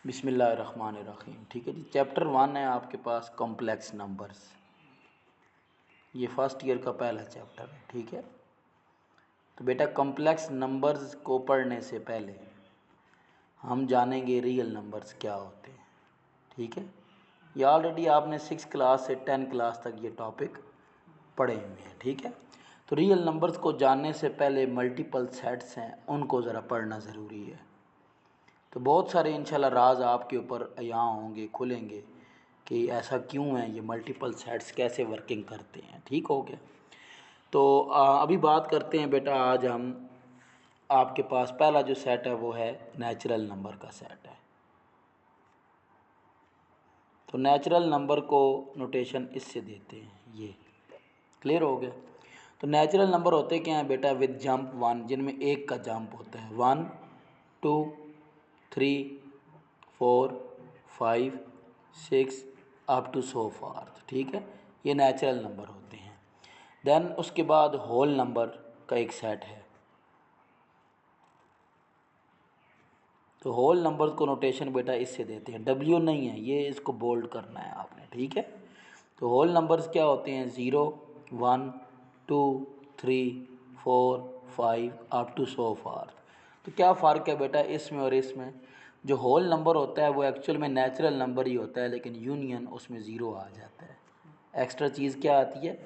बिस्मिल्लाहिर्रहमानिर्रहीम। ठीक है जी, चैप्टर 1 है आपके पास कॉम्प्लेक्स नंबर्स। ये फर्स्ट ईयर का पहला चैप्टर है। ठीक है, तो बेटा कॉम्प्लेक्स नंबर्स को पढ़ने से पहले हम जानेंगे रियल नंबर्स क्या होते हैं। ठीक है, ये ऑलरेडी आपने 6 क्लास से 10 क्लास तक ये टॉपिक पढ़े हुए हैं। ठीक है, तो रियल नंबर्स को जानने से पहले मल्टीपल सेट्स हैं उनको ज़रा पढ़ना ज़रूरी है। तो बहुत सारे इंशाल्लाह राज आपके ऊपर यहाँ होंगे, खुलेंगे कि ऐसा क्यों है, ये मल्टीपल सेट्स कैसे वर्किंग करते हैं। ठीक हो गया, तो अभी बात करते हैं बेटा। आज हम आपके पास पहला जो सेट है वो है नेचुरल नंबर का सेट है। तो नेचुरल नंबर को नोटेशन इससे देते हैं, ये क्लियर हो गया। तो नेचुरल नंबर होते क्या हैं बेटा, विद जंप 1, जिनमें एक का जंप होता है। 1 2 3 4 5 6 अप टू सो फार्थ। ठीक है, ये नेचुरल नंबर होते हैं। देन उसके बाद होल नंबर का एक सेट है। तो होल नंबर को नोटेशन बेटा इससे देते हैं, डब्ल्यू नहीं है ये, इसको बोल्ड करना है आपने। ठीक है, तो होल नंबर्स क्या होते हैं, 0 1 2 3 4 5 अप टू सो फार। तो क्या फ़र्क है बेटा इसमें और इसमें। जो होल नंबर होता है वो एक्चुअल में नेचुरल नंबर ही होता है, लेकिन यूनियन उसमें ज़ीरो आ जाता है। एक्स्ट्रा चीज़ क्या आती है,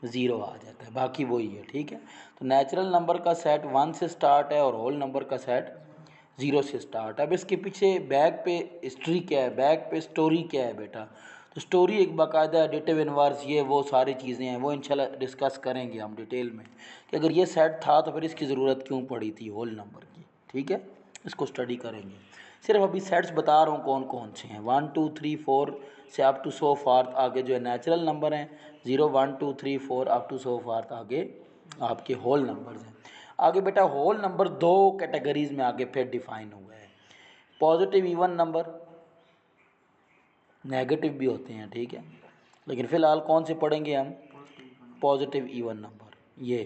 ज़ीरो आ जाता है, बाकी वही है। ठीक है, तो नेचुरल नंबर का सेट 1 से स्टार्ट है और होल नंबर का सेट 0 से स्टार्ट। अब इसके पीछे बैक पे हिस्ट्री क्या है, बैक पे स्टोरी क्या है बेटा। तो स्टोरी एक बाकायदा एडिटिव इनवर्स, ये वो सारी चीज़ें हैं, वो इंशाल्लाह डिस्कस करेंगे हम डिटेल में कि अगर ये सेट था तो फिर इसकी ज़रूरत क्यों पड़ी थी होल नंबर की। ठीक है, इसको स्टडी करेंगे। सिर्फ अभी सेट्स बता रहा हूँ कौन कौन से हैं। 1 2 3 4 से अप टू सो फार्थ आगे जो है नेचुरल नंबर हैं। 0 1 2 3 4 अप टू सो फार्थ आगे आपके होल नंबर्स हैं। आगे बेटा होल नंबर दो कैटेगरीज में आगे फिर डिफाइन हुआ है। पॉजिटिव इवन नंबर, नेगेटिव भी होते हैं। ठीक है, लेकिन फ़िलहाल कौन से पढ़ेंगे हम, पॉजिटिव इवन नंबर। ये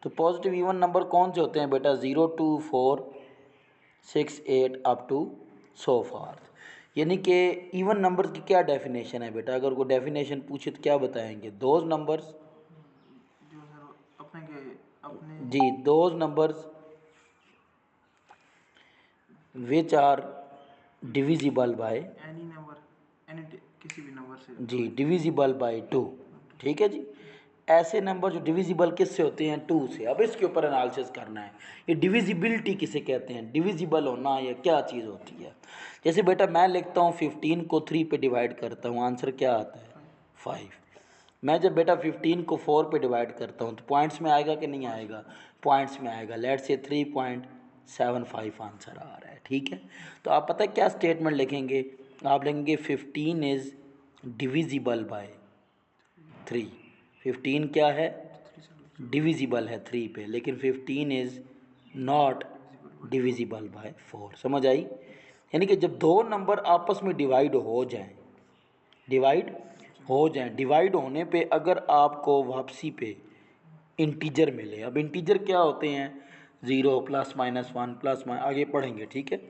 तो पॉजिटिव इवन नंबर कौन से होते हैं बेटा, 0 2 4 6 8 अप टू सो फार्थ। यानी कि इवन नंबर्स की क्या डेफिनेशन है बेटा, अगर कोई डेफिनेशन पूछे तो क्या बताएंगे, दोज नंबर्स जो सर अपने जी, those numbers which are divisible by, any number, किसी भी नंबर से जी डिविजिबल बाय 2। ठीक है जी, ऐसे नंबर जो डिविजिबल किससे होते हैं, 2 से। अब इसके ऊपर एनालिसिस करना है, ये डिविजिबिलिटी किसे कहते हैं, डिविजिबल होना या क्या चीज़ होती है। जैसे बेटा मैं लिखता हूँ 15 को 3 पे डिवाइड करता हूँ, आंसर क्या आता है, 5। मैं जब बेटा 15 को 4 पे डिवाइड करता हूँ तो पॉइंट्स में आएगा कि नहीं आएगा, पॉइंट्स में आएगा। लेट से 3.75 आंसर आ रहा है। ठीक है, तो आप पता है क्या स्टेटमेंट लिखेंगे, आप लिखेंगे 15 इज़ डिविजिबल बाय 3। 15 क्या है, डिविजिबल है 3 पे, लेकिन 15 इज़ नॉट डिविजिबल बाय 4। समझ आई। यानी कि जब दो नंबर आपस में डिवाइड हो जाएं, डिवाइड होने पे अगर आपको वापसी पे इंटीजर मिले। अब इंटीजर क्या होते हैं, 0 प्लस माइनस 1 प्लस आगे पढ़ेंगे। ठीक है,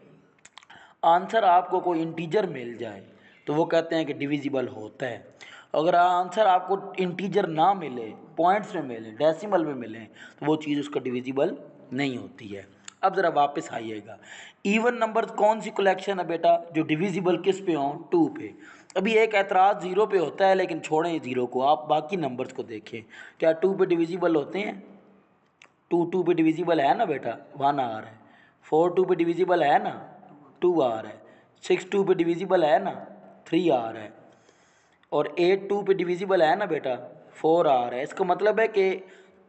आंसर आपको कोई इंटीजर मिल जाए तो वो कहते हैं कि डिविजिबल होता है। अगर आंसर आपको इंटीजर ना मिले, पॉइंट्स में मिले, डेसिमल में मिले, तो वो चीज़ उसका डिविजिबल नहीं होती है। अब ज़रा वापस आइएगा, इवन नंबर कौन सी कलेक्शन है बेटा जो डिविजिबल किस पे हों, 2 पे। अभी एक ऐतराज़ 0 पे होता है, लेकिन छोड़ें 0 को, आप बाकी नंबर्स को देखें, क्या 2 पे डिविजिबल होते हैं, 2 पे डिविजिबल है ना बेटा, 1 आ रहा है। 4 2 पे डिविजिबल है ना, 2 आ रहा है। 6 2 पे डिविजिबल है ना, 3 आ रहा है। और 8 2 पे डिविजिबल है ना बेटा, 4 आ रहा है। इसका मतलब है कि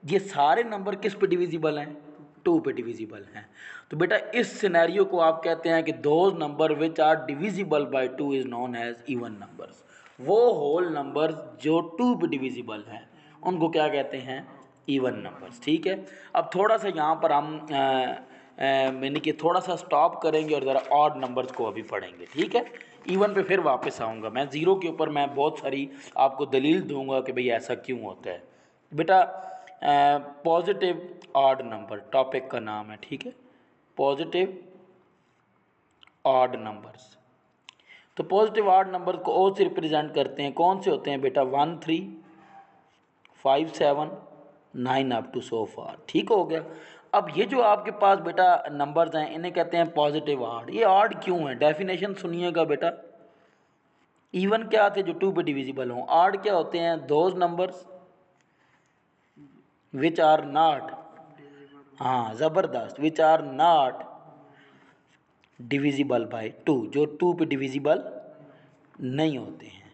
ये सारे नंबर किस पे डिविजिबल हैं, 2 पे डिविजिबल हैं। तो बेटा इस सिनेरियो को आप कहते हैं कि those number which are divisible by 2 is known as even numbers. वो होल नंबर्स जो 2 पे डिविजिबल हैं उनको क्या कहते हैं, इवन नंबर्स। ठीक है, अब थोड़ा सा यहाँ पर हम मैंने कि थोड़ा सा स्टॉप करेंगे और ज़रा ऑड नंबर्स को अभी पढ़ेंगे। ठीक है, इवन पे फिर वापस आऊँगा मैं। ज़ीरो के ऊपर मैं बहुत सारी आपको दलील दूंगा कि भाई ऐसा क्यों होता है। बेटा पॉजिटिव ऑड नंबर टॉपिक का नाम है। ठीक है, पॉजिटिव ऑड नंबर्स। तो पॉजिटिव ऑड नंबर को ओ से रिप्रेजेंट करते हैं, कौन से होते हैं बेटा 1 3 5 7 9 अप टू सो फार। ठीक हो गया। अब ये जो आपके पास बेटा नंबर्स हैं इन्हें कहते हैं पॉजिटिव ऑड। ये ऑड क्यों है, डेफिनेशन सुनिएगा बेटा। इवन क्या थे जो 2 पे डिविजिबल हों, ऑड क्या होते हैं, those numbers which are not, हाँ ज़बरदस्त, which are not divisible by 2, जो 2 पे डिविजिबल नहीं होते हैं।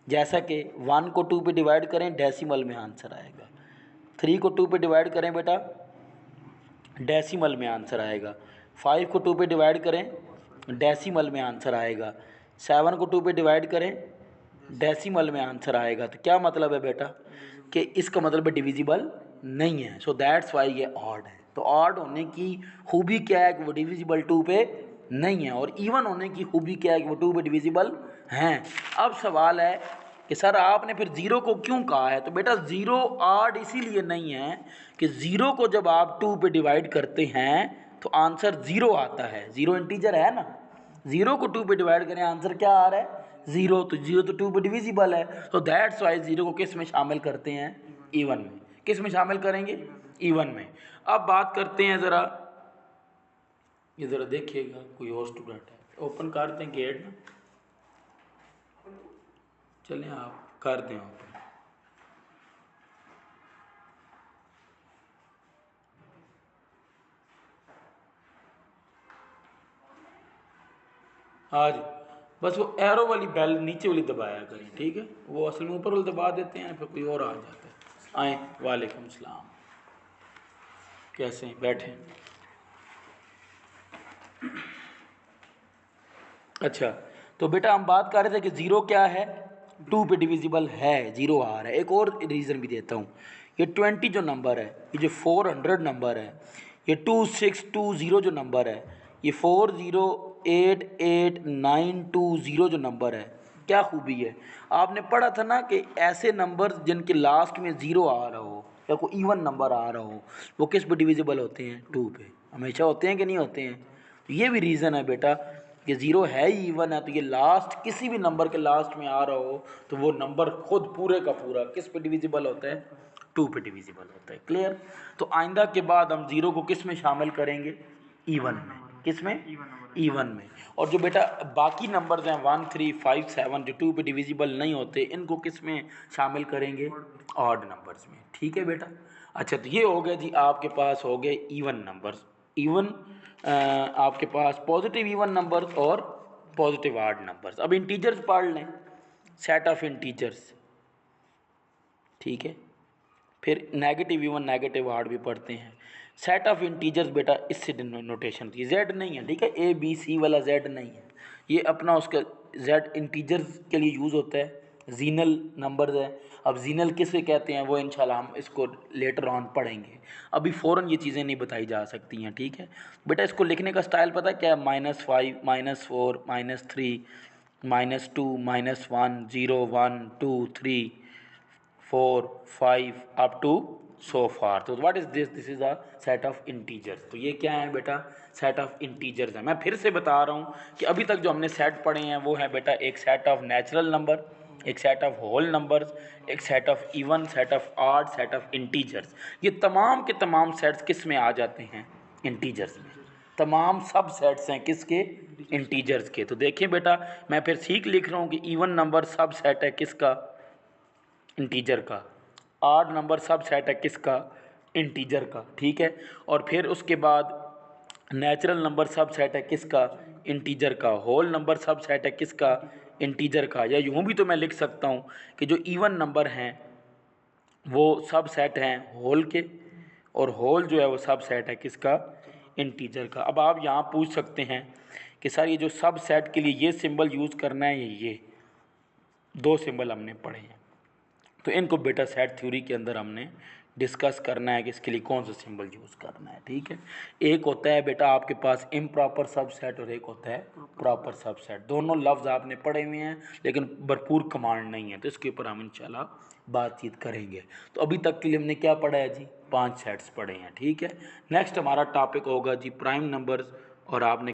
जैसा कि 1 को 2 पे डिवाइड करें डेसिमल में आंसर आएगा, 3 को 2 पे डिवाइड करें बेटा डेसिमल में आंसर आएगा, 5 को 2 पे डिवाइड करें डेसिमल में आंसर आएगा, 7 को 2 पे डिवाइड करें डेसिमल में आंसर आएगा। तो क्या मतलब है बेटा कि इसका मतलब है डिविजिबल नहीं है। सो दैट्स वाई ये ऑड है। तो ऑड होने की खूबी क्या है कि वो डिविजिबल 2 पे नहीं है, और इवन होने की खूबी क्या है कि वो 2 पे डिविजिबल हैं। अब सवाल है कि सर आपने फिर ज़ीरो को क्यों कहा है। तो बेटा ज़ीरो ऑड इसीलिए नहीं है कि ज़ीरो को जब आप 2 पे डिवाइड करते हैं तो आंसर ज़ीरो आता है। ज़ीरो इंटीजर है ना, ज़ीरो को 2 पे डिवाइड करें आंसर क्या आ रहा है, ज़ीरो। तो ज़ीरो तो 2 पे डिविजिबल है, तो दैट्स वाई ज़ीरो को किस में शामिल करते हैं, इवन में। किस में शामिल करेंगे, इवन में। अब बात करते हैं ज़रा, ये ज़रा देखिएगा कोई और स्टूडेंट है, ओपन कर दें गेट ना, चलें आप कर दें ओपन। आज बस वो एरो वाली बेल नीचे वाली दबाया करें, ठीक है। वो असल में ऊपर वाली दबा देते हैं फिर कोई और आ जाता है। आए, वालेकुम सलाम, कैसे हैं, बैठे। अच्छा, तो बेटा हम बात कर रहे थे कि ज़ीरो क्या है, 2 पे डिविजिबल है, ज़ीरो आ रहा है। एक और रीज़न भी देता हूँ, ये 20 जो नंबर है, ये जो 400 नंबर है, ये 2620 जो नंबर है, ये 408892 जो नंबर है, क्या खूबी है। आपने पढ़ा था ना कि ऐसे नंबर जिनके लास्ट में ज़ीरो आ रहा हो या कोई इवन नंबर आ रहा हो वो किस पे डिविजिबल होते हैं, 2 पे। हमेशा होते हैं कि नहीं होते हैं। तो ये भी रीज़न है बेटा कि ज़ीरो है ही इवन है, तो ये लास्ट किसी भी नंबर के लास्ट में आ रहा हो तो वो नंबर खुद पूरे का पूरा किस पे डिविजिबल होता है, 2 पे डिविजिबल होता है। क्लियर। तो आइंदा के बाद हम ज़ीरो को किस में शामिल करेंगे, इवन में। किस में, इवन में। और जो बेटा बाकी नंबर्स हैं 1 3 5 7 जो 2 पे डिविजिबल नहीं होते, इनको किस में शामिल करेंगे, ऑड नंबर्स में। ठीक है बेटा। अच्छा, तो ये हो गया जी, आपके पास हो गए इवन नंबर्स। इवन आपके पास पॉजिटिव इवन नंबर्स और पॉजिटिव ऑड नंबर्स। अब इंटीजर्स पढ़ लें, सेट ऑफ इंटीजर्स, ठीक है। फिर नेगेटिव इवन नेगेटिव ऑड भी पढ़ते हैं। सेट ऑफ इंटीजर्स बेटा इससे नोटेशन थी, जेड नहीं है, ठीक है, ए बी सी वाला जेड नहीं है, ये अपना उसका जेड इंटीजर्स के लिए यूज़ होता है। जीनल नंबर्स है। अब जीनल किसे कहते हैं वो इंशाल्लाह हम इसको लेटर ऑन पढ़ेंगे, अभी फ़ौरन ये चीज़ें नहीं बताई जा सकती हैं, ठीक है बेटा। इसको लिखने का स्टाइल पता क्या है, -5 -4 -3 -2 -1 0 1 2 3 4 5 अप टू सो फार। तो what is this, this is a set of integers. तो ये क्या है बेटा, सेट ऑफ इंटीजर्स है। मैं फिर से बता रहा हूँ कि अभी तक जो हमने सेट पढ़े हैं वो है बेटा एक सेट ऑफ नेचुरल नंबर, एक सेट ऑफ होल नंबर्स, एक set of even, set of odd, set of integers. ये तमाम के तमाम सेट्स किस में आ जाते हैं, इंटीजर्स में। तमाम सब सेट्स हैं किसके, इंटीजर्स के। तो देखिए बेटा मैं फिर सीख लिख रहा हूँ कि इवन नंबर सब सेट है किसका, इंटीजर का। ऑड नंबर सब सेट है किसका, इंटीजर का, ठीक है। और फिर उसके बाद नेचुरल नंबर सब सेट है किसका, इंटीजर का। होल नंबर सब सेट है किसका, इंटीजर का। या यूँ भी तो मैं लिख सकता हूँ कि जो इवन नंबर हैं वो सब सेट हैं होल के, और होल जो है वो सब सेट है किसका, इंटीजर का। अब आप यहाँ पूछ सकते हैं कि सर ये जो सब सेट के लिए ये सिंबल यूज़ करना है, ये दो सिंबल हमने पढ़े हैं, तो इनको बेटा सेट थ्योरी के अंदर हमने डिस्कस करना है कि इसके लिए कौन सा सिंबल यूज़ करना है, ठीक है। एक होता है बेटा आपके पास इम्प्रॉपर सबसेट और एक होता है प्रॉपर सबसेट। दोनों लफ्ज़ आपने पढ़े हुए हैं लेकिन भरपूर कमांड नहीं है, तो इसके ऊपर हम इंशाल्लाह बातचीत करेंगे। तो अभी तक के लिए हमने क्या पढ़ा है जी, 5 सेट्स पढ़े हैं, ठीक है। नेक्स्ट हमारा टॉपिक होगा जी प्राइम नंबर्स, और आपने